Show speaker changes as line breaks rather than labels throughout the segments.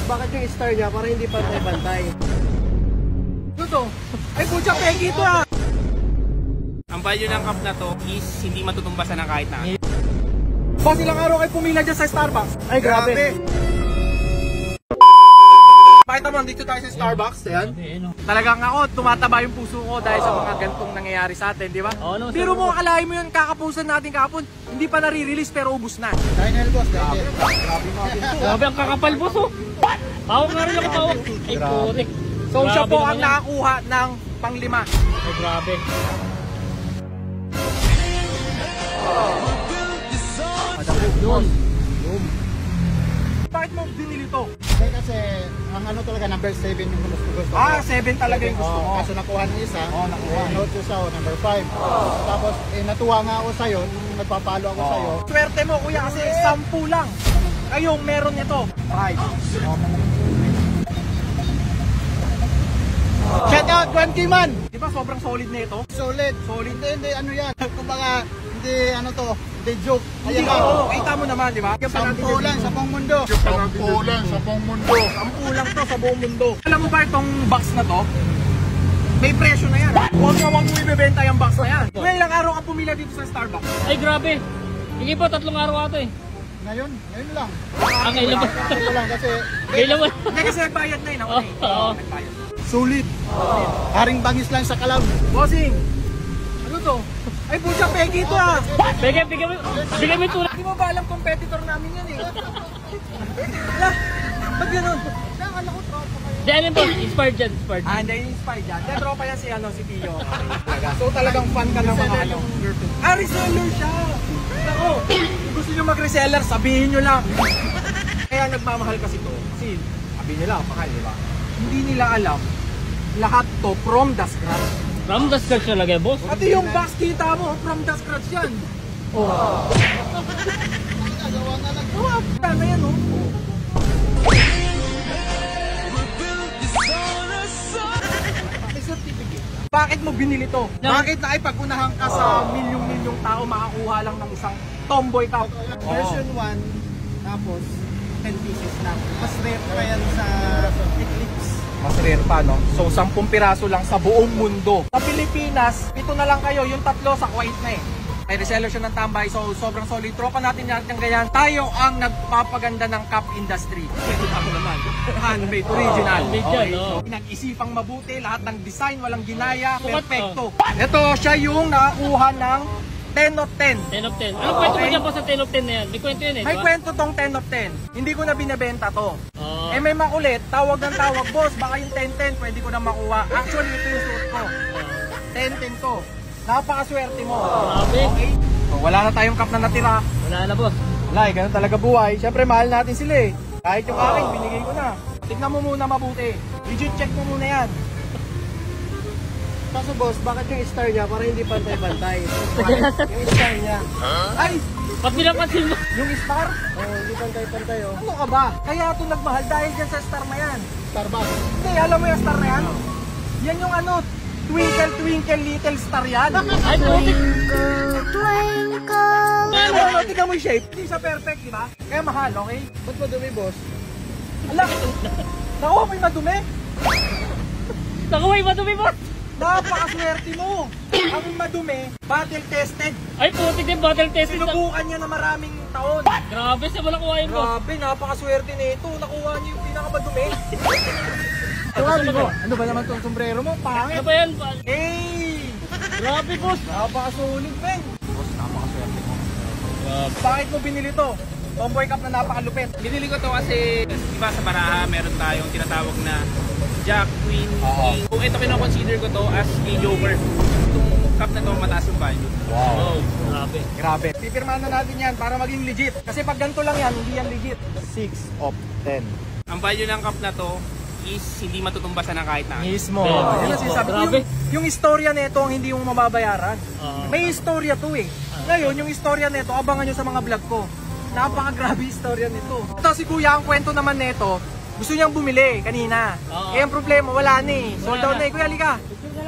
bakit yung star niya para hindi pantay-pantay?
Ito to. Ay, pucha, pegi ito ah.
Ang value ng cup na to is hindi matutumbasan ng kahit na.
Boss, ilang araw kayo pumila dyan sa Starbucks?
Ay, grabe.
Pakita mo, dito tayo sa Starbucks. Ayan. Talagang ako, tumataba yung puso ko dahil sa mga gantong nangyayari sa atin, di ba? Pero mo, akalain mo yun, kakapusan natin kahapon. Hindi pa nare-release pero ubus na.
Daniel, boss, Daniel.
Grabe ang kakapal boss oh. Tawag nga rin ako tawag. Ay putik.
So siya po ang nakakuha ng pang-5.
Ay grabe.
Yun.
Bakit mo binili to?
Kasi ang ano talaga number 7 yung gusto.
Ah, 7 talaga yung gusto mo.
Kaso nakuha ng isa.
nakuha.
Note ko siya, number 5. Tapos natuwa nga ako sa'yo, nagpapalo ako sa'yo.
Swerte mo kuya kasi 10 lang. Kayong meron nito. 5.
Shout out, 20 man!
Di ba sobrang solid na ito?
Solid. Hindi, ano yan. Kumbaga, hindi ano to, hindi joke.
Hindi
Ayan
ka,
ako.
kita mo naman, di ba?
10 lang sa buong mundo.
10 lang sa buong mundo. 10 lang to sa buong mundo. Alam mo ba itong box na to? May presyo na yan. Huwag mo ibebenta yung box na yan. May ilang araw ka pumila dito sa Starbucks.
Ay grabe. Hindi po 3 araw ato eh.
Ngayon lang.
Ang ngayon ba?
Ito lang kasi
Ngayon lang ba?
Hindi kasi nagbayad na yun.
Oo.
Nagbayad.
sulit. Haring bangis lang sa kalab.
Bossing, ano to? Ay pucha, pegi ito ah.
Bigay mo tulad.
Hindi mo ba alam competitor namin yan eh? Wala, ba't ganun? Nakala ko tropa kayo.
Di ano po, inspired dyan, inspired.
Ah, hindi inspired dyan. Hindi, tropa yan si Tio. So talagang fan ka ng mga ano. Ah, reseller siya. Ako, kung gusto nyo mag-reseller, sabihin nyo lang. Kaya nagmamahal kasi to. Kasi sabihin nila, mahal, di ba? Hindi nila alam, lahat to from the scratch.
From the scratch talaga, boss.
At yung box kita mo, from the scratch yan. Oh. Oh, na yan, oh. Bakit mo binili to? Bakit na ay pag-unahan ka sa milyong-milyong tao makakuha lang ng isang tomboy cup?
Version 1, tapos 10 pieces lang. Mas rare pa yan sa Eclipse.
Mas rare pa, no? So, 10 piraso lang sa buong mundo. Sa Pilipinas, ito na lang kayo, yung 3 sa Kuwait na eh. May reseller siya ng tambay, so sobrang solid. Tropa natin yan ng ganyan. Tayo ang nagpapaganda ng cup industry. Ito ako naman. Handmade, original.
Handmade yan, no?
So, pinag-isipang mabuti, lahat ng design, walang ginaya, perfecto. Ito, siya yung nakakuha ng 10 of 10.
10 of 10. Anong kwento mo dyan po sa 10 of 10 na yan? May kwento yun eh,
May
diba?
kwento tong 10 of 10. Hindi ko na binebenta to.
Oh.
Eh may makulit, tawag ng tawag, boss, baka yung 10-10 pwede ko na makuha. Actually, ito yung suot ko. 10-10 to. Napakaswerte mo.
Grabe.
Okay? So, wala na tayong cup na natira.
Wala na, boss.
Wala eh, ganun talaga buhay. Siyempre, mahal natin sila eh. Kahit yung akin, binigay ko na. Tignan mo muna mabuti. Legit check mo muna yan.
Kaso boss, bakit yung star niya para hindi pantay-pantay? Yung star niya.
Ay!
Ba't pinapansin mo?
Yung star?
Hindi pantay-pantay oh.
Ano ka ba? Kaya ito nagmahal dahil dyan sa star na yan.
Starbucks.
Hindi, alam mo yung star na yan? Yan yung ano, twinkle twinkle little star yan.
Ay, putik.
Ano, tignan mo yung shape. Hindi siya perfect, di ba? Kaya mahal, okay?
Ba't madumi boss?
Ala, naku, may madumi.
Nakuha yung madumi, boss.
Napakaswerte mo. Ang madumi, battle tested.
Ay, putik din, battle testing.
Sinubukan niya na maraming taon.
Grabe, saan mo nakuha yun, boss?
Grabe, napakaswerte nito. Nakuha niyo yung pinakamadumi.
Sabi mo, ano ba naman itong sombrero mo?
Ano
Pangit.
ba yan?
Hey!
Grabe, boss.
Napakasulit, men. Boss, napakaswerte mo.
Grabe.
Bakit mo binili to? Tomboy cup na napakalupit.
Binili ko to kasi, diba sa Baraha, meron tayong tinatawag na Jack, Queen, King. Kung ito kino-consider ko to as a joker. Itong cup na to, mataas yung value.
Wow.
Grabe.
Grabe. Pipirmahan na natin yan para maging legit. Kasi pag ganito lang yan, hindi yan legit.
6 of 10.
Ang value ng cup na to is hindi matutumbasan ng kahit na.
Mismo.
Yeah.
Yan ang sinasabi ko.
Grabe.
Yung istorya nito ang hindi yung mababayaran. May istorya to eh. Ngayon, yung istorya nito, abangan nyo sa mga vlog ko. Napakagrabe istorya nito. Ito si Kuya, ang kwento naman nito, gusto niyang bumili kanina. Eh ang problema, wala na eh. Sold out na eh. Kuya, halika.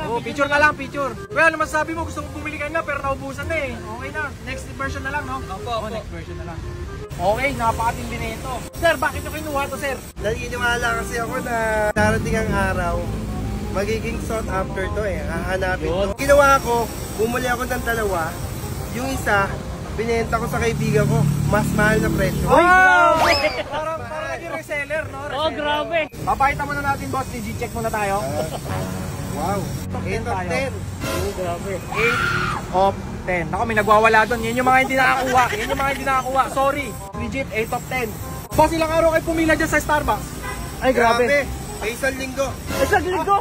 Oh, picture ka lang, picture. Kuya, ano masasabi mo? Gusto mo bumili ka na pero naubusan na eh. Okay na. Next version na lang, no? Opo. Next version na lang. Okay, napakatindi na ito. Sir, bakit nyo kinuha to, sir?
Naniniwala kasi ako na darating ang araw, magiging sought after to eh. Hahanapin to. Ginawa ko, bumuli ako ng dalawa. Yung isa, binenta ko sa kaibigan ko, mas mahal na presyo.
Wow! Parang naging reseller, no? Reseller.
Oh, grabe.
Papakita muna natin, boss. Check muna tayo.
Wow! 8 of 10.
Oh, grabe.
8 of 10. Ako, may nagwawala doon. Yan yung mga hindi nakakuha. Yan yung mga hindi nakakuha. Sorry. Legit, 8 of 10. Boss, ilang araw kayo pumila dyan sa Starbucks?
Ay, grabe.
May isang linggo.
Isang linggo.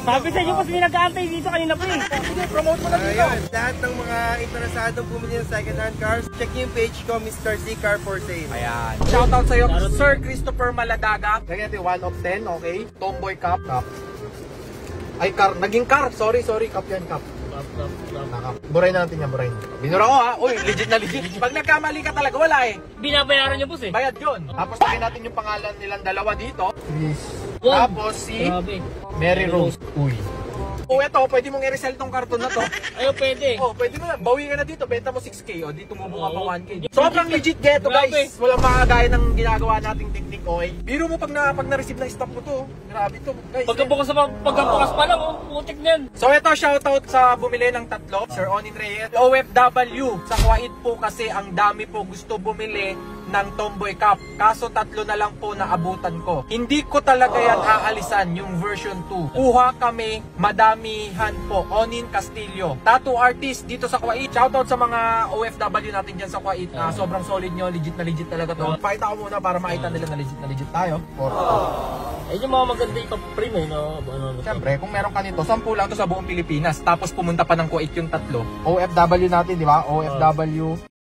Sabi sa inyo, mas may nag-aantay dito kanina pa eh.
Sige, promote mo na dito.
Ayun, lahat ng mga interesadong bumili ng second-hand cars, check niyo yung page ko, Mr. Z Car for Sale.
Ayan. Shoutout sa'yo, Sir Christopher Maladaga. Lagyan natin 1 of 10, okay? Tomboy Cup. Ay, car. Naging car. Sorry. Cup yan, cup. Buray na natin yan, buray na. Binura ko ha. Uy, legit na legit. Pag nagkamali ka talaga, wala eh.
Binabayaran niyo, boss eh.
Bayad yun. Tapos lagyan natin yung pangalan nilang dalawa dito.
Wow.
Tapos si
Grabe.
Mary Rose. Uy. O eto, pwede mong i-resell tong karton na to.
Ayaw, pwede.
Oh, pwede mo na. Bawi ka na dito. Benta mo 6K. O, dito mo pa 1K. Sobrang legit geto,
Grabe.
guys. Walang makagaya ng ginagawa nating technique, okay? Biro mo pag na-receive na stock mo to. Grabe to, guys.
Pagkabukas pa lang, oh. Putik na yan.
So ito, shoutout sa bumili ng tatlo, Sir Onin Reyes. OFW, sa Kuwait po kasi ang dami po gusto bumili ng Tomboy Cup. Kaso tatlo na lang po na abutan ko. Hindi ko talaga yan aalisan, yung version 2. Kuha kami, madamihan po. Onin Castillo. Tattoo artist dito sa Kuwait. Shoutout sa mga OFW natin dyan sa Kuwait. Sobrang solid nyo, legit na legit talaga to. Pakita ko muna para makita nila na legit tayo.
Ayun yung mga maganda ipaprime eh, no?
Siyempre, kung meron ka nito, 10 lang to sa buong Pilipinas. Tapos pumunta pa ng Kuwait yung tatlo. OFW natin, di ba? OFW.